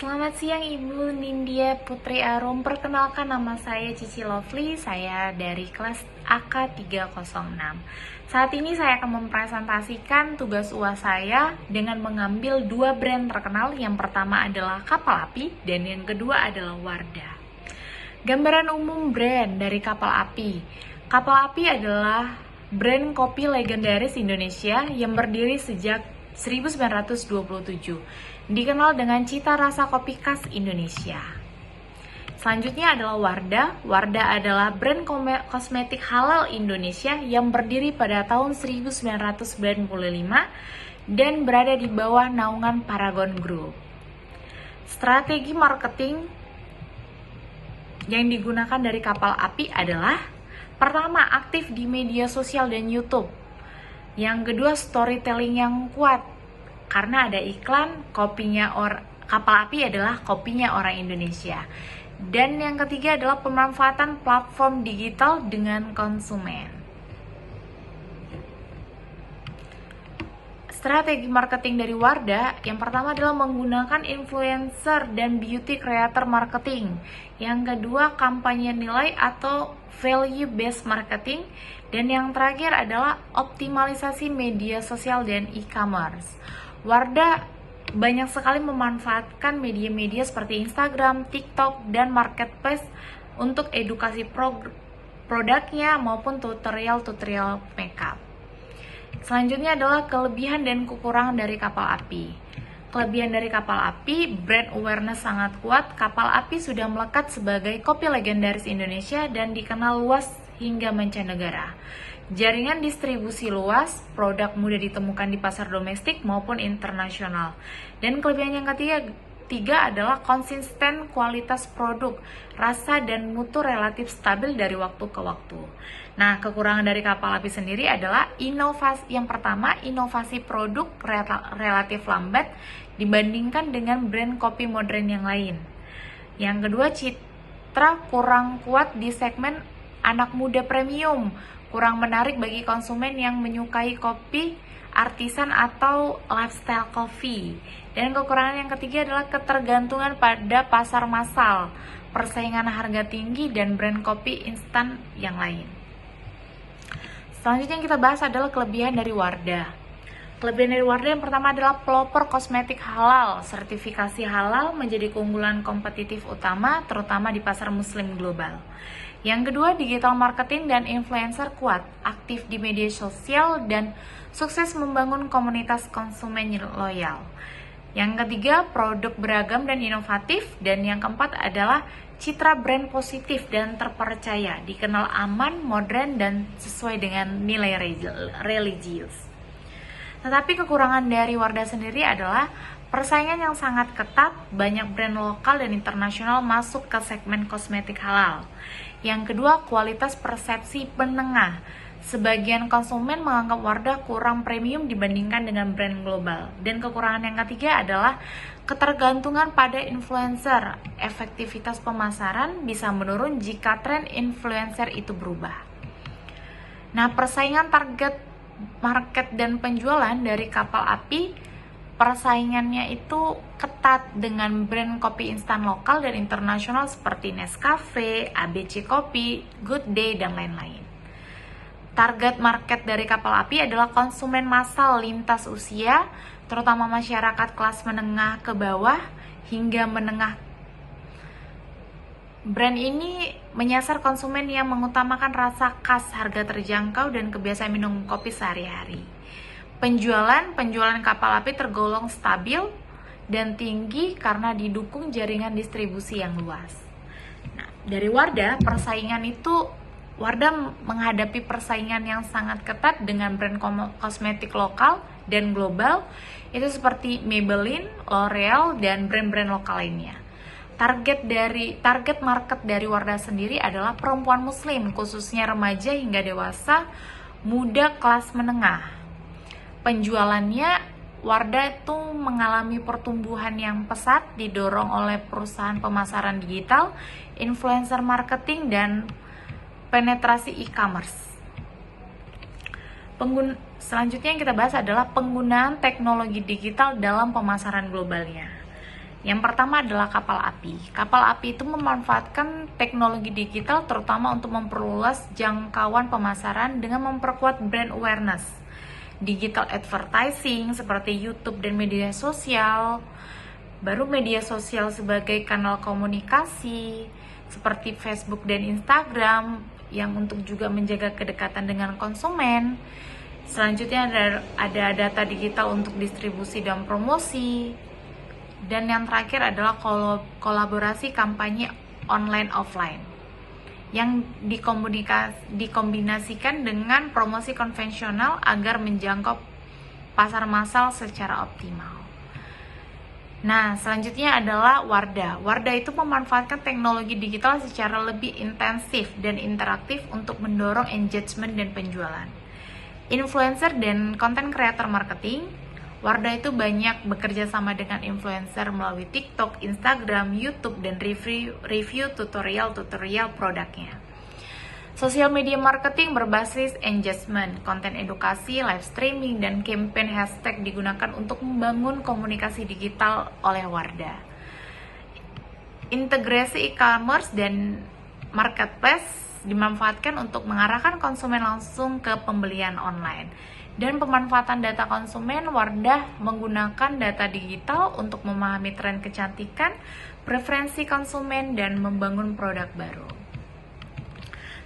Selamat siang Ibu Nindya Putri Arum. Perkenalkan, nama saya Cici Lovely. Saya dari kelas AK306. Saat ini saya akan mempresentasikan tugas UAS saya dengan mengambil dua brand terkenal. Yang pertama adalah Kapal Api dan yang kedua adalah Wardah. Gambaran umum brand dari Kapal Api. Kapal Api adalah brand kopi legendaris Indonesia yang berdiri sejak 1927. Dikenal dengan cita rasa kopi khas Indonesia. Selanjutnya adalah Wardah. Wardah adalah brand kosmetik halal Indonesia yang berdiri pada tahun 1995 dan berada di bawah naungan Paragon Group. Strategi marketing yang digunakan dari Kapal Api adalah: pertama, aktif di media sosial dan YouTube. Yang kedua, storytelling yang kuat karena ada iklan Kapal Api adalah kopinya orang Indonesia. Dan yang ketiga adalah pemanfaatan platform digital dengan konsumen. Strategi marketing dari Wardah, yang pertama adalah menggunakan influencer dan beauty creator marketing. Yang kedua, kampanye nilai atau value based marketing. Dan yang terakhir adalah optimalisasi media sosial dan e-commerce. Wardah banyak sekali memanfaatkan media-media seperti Instagram, TikTok, dan Marketplace untuk edukasi produknya maupun tutorial-tutorial makeup. Selanjutnya adalah kelebihan dan kekurangan dari Kapal Api. Kelebihan dari Kapal Api, brand awareness sangat kuat. Kapal Api sudah melekat sebagai kopi legendaris Indonesia dan dikenal luas hingga mancanegara. Jaringan distribusi luas, produk mudah ditemukan di pasar domestik maupun internasional. Dan kelebihan yang ketiga adalah konsisten kualitas produk, rasa dan mutu relatif stabil dari waktu ke waktu. Nah, kekurangan dari Kapal Api sendiri adalah inovasi. Yang pertama, inovasi produk relatif lambat dibandingkan dengan brand kopi modern yang lain. Yang kedua, citra kurang kuat di segmen anak muda premium, kurang menarik bagi konsumen yang menyukai kopi artisan atau lifestyle coffee. Dan kekurangan yang ketiga adalah ketergantungan pada pasar massal, persaingan harga tinggi, dan brand kopi instan yang lain. Selanjutnya yang kita bahas adalah kelebihan dari Wardah. Kelebihan dari Wardah yang pertama adalah pelopor kosmetik halal. Sertifikasi halal menjadi keunggulan kompetitif utama, terutama di pasar muslim global. Yang kedua, digital marketing dan influencer kuat, aktif di media sosial, dan sukses membangun komunitas konsumen loyal. Yang ketiga, produk beragam dan inovatif. Dan yang keempat adalah citra brand positif dan terpercaya, dikenal aman, modern, dan sesuai dengan nilai religius. Tetapi kekurangan dari Wardah sendiri adalah persaingan yang sangat ketat, banyak brand lokal dan internasional masuk ke segmen kosmetik halal. Yang kedua, kualitas persepsi menengah. Sebagian konsumen menganggap Wardah kurang premium dibandingkan dengan brand global. Dan kekurangan yang ketiga adalah ketergantungan pada influencer. Efektivitas pemasaran bisa menurun jika tren influencer itu berubah. Nah, persaingan target market dan penjualan dari Kapal Api, persaingannya itu ketat dengan brand kopi instan lokal dan internasional seperti Nescafe, ABC Kopi, Good Day, dan lain-lain. Target market dari Kapal Api adalah konsumen massal lintas usia, terutama masyarakat kelas menengah ke bawah hingga menengah. Brand ini menyasar konsumen yang mengutamakan rasa khas, harga terjangkau, dan kebiasaan minum kopi sehari-hari. Penjualan Kapal Api tergolong stabil dan tinggi karena didukung jaringan distribusi yang luas. Nah, dari Wardah, Wardah menghadapi persaingan yang sangat ketat dengan brand kosmetik lokal dan global, itu seperti Maybelline, L'Oreal, dan brand-brand lokal lainnya. Target market dari Wardah sendiri adalah perempuan muslim, khususnya remaja hingga dewasa, muda kelas menengah. Penjualannya, Wardah itu mengalami pertumbuhan yang pesat, didorong oleh perusahaan pemasaran digital, influencer marketing, dan penetrasi e-commerce. Selanjutnya yang kita bahas adalah penggunaan teknologi digital dalam pemasaran globalnya. Yang pertama adalah kapal api. Kapal api itu memanfaatkan teknologi digital terutama untuk memperluas jangkauan pemasaran dengan memperkuat brand awareness. Digital advertising seperti YouTube dan media sosial, baru media sosial sebagai kanal komunikasi seperti Facebook dan Instagram yang untuk juga menjaga kedekatan dengan konsumen. Selanjutnya ada data digital untuk distribusi dan promosi. Dan yang terakhir adalah kolaborasi kampanye online offline yang dikombinasikan dengan promosi konvensional agar menjangkau pasar massal secara optimal. Nah, selanjutnya adalah Wardah. Wardah itu memanfaatkan teknologi digital secara lebih intensif dan interaktif untuk mendorong engagement dan penjualan. Influencer dan content creator marketing, Wardah itu banyak bekerja sama dengan influencer melalui TikTok, Instagram, YouTube, dan review tutorial produknya. Sosial media marketing berbasis engagement, konten edukasi, live streaming, dan campaign hashtag digunakan untuk membangun komunikasi digital oleh Wardah. Integrasi e-commerce dan marketplace dimanfaatkan untuk mengarahkan konsumen langsung ke pembelian online. Dan pemanfaatan data konsumen, Wardah menggunakan data digital untuk memahami tren kecantikan, preferensi konsumen, dan membangun produk baru.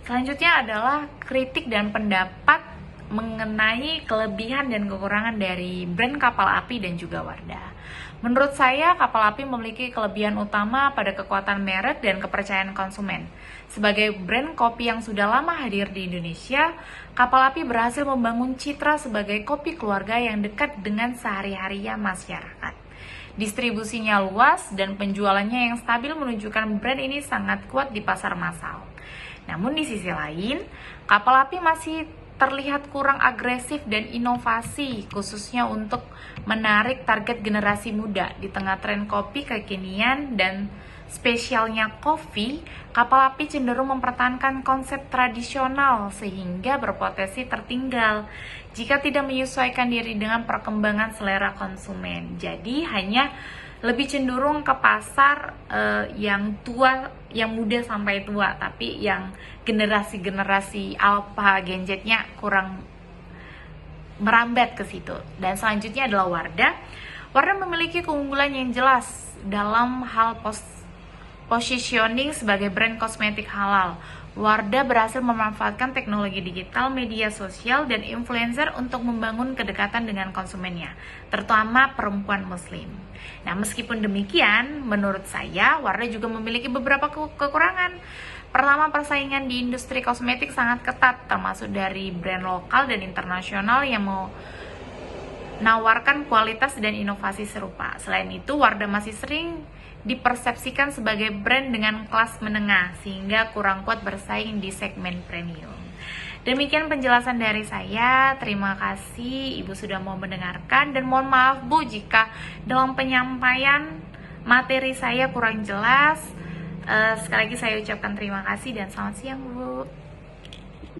Selanjutnya adalah kritik dan pendapat mengenai kelebihan dan kekurangan dari brand kapal api dan juga Wardah. Menurut saya, kapal api memiliki kelebihan utama pada kekuatan merek dan kepercayaan konsumen. Sebagai brand kopi yang sudah lama hadir di Indonesia, kapal api berhasil membangun citra sebagai kopi keluarga yang dekat dengan sehari-harinya masyarakat. Distribusinya luas dan penjualannya yang stabil menunjukkan brand ini sangat kuat di pasar massal. Namun di sisi lain, kapal api masih terlihat kurang agresif dan inovasi, khususnya untuk menarik target generasi muda. Di tengah tren kopi kekinian dan spesialnya kopi, kapal api cenderung mempertahankan konsep tradisional sehingga berpotensi tertinggal jika tidak menyesuaikan diri dengan perkembangan selera konsumen. Jadi hanya lebih cenderung ke pasar yang tua, yang muda sampai tua, tapi yang generasi alpha Gen Z-nya kurang merambat ke situ. Dan selanjutnya adalah Wardah. Wardah memiliki keunggulan yang jelas dalam hal positioning sebagai brand kosmetik halal. Wardah berhasil memanfaatkan teknologi digital, media sosial, dan influencer untuk membangun kedekatan dengan konsumennya, terutama perempuan muslim. Nah, meskipun demikian, menurut saya, Wardah juga memiliki beberapa kekurangan. Pertama, persaingan di industri kosmetik sangat ketat, termasuk dari brand lokal dan internasional yang mau menawarkan kualitas dan inovasi serupa. Selain itu, Wardah masih sering dipersepsikan sebagai brand dengan kelas menengah sehingga kurang kuat bersaing di segmen premium. Demikian penjelasan dari saya. Terima kasih Ibu sudah mau mendengarkan dan mohon maaf Bu jika dalam penyampaian materi saya kurang jelas. Sekali lagi saya ucapkan terima kasih dan selamat siang Bu.